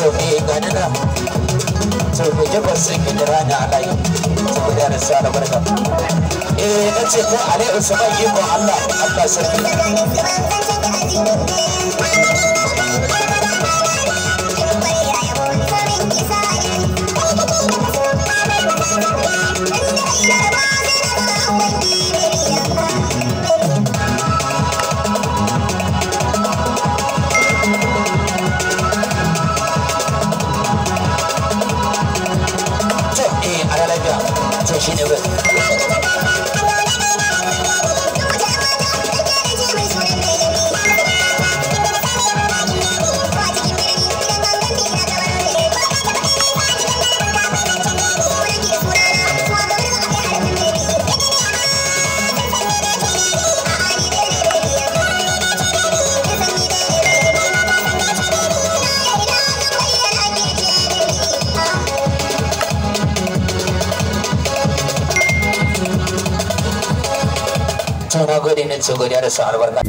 to me gani na to me jaba sun yi da rana a layi to da da sa barka na ce ko alai usman yi ko Allah Allah sarki shi ne ba na gode ne ce godiya da sa albarka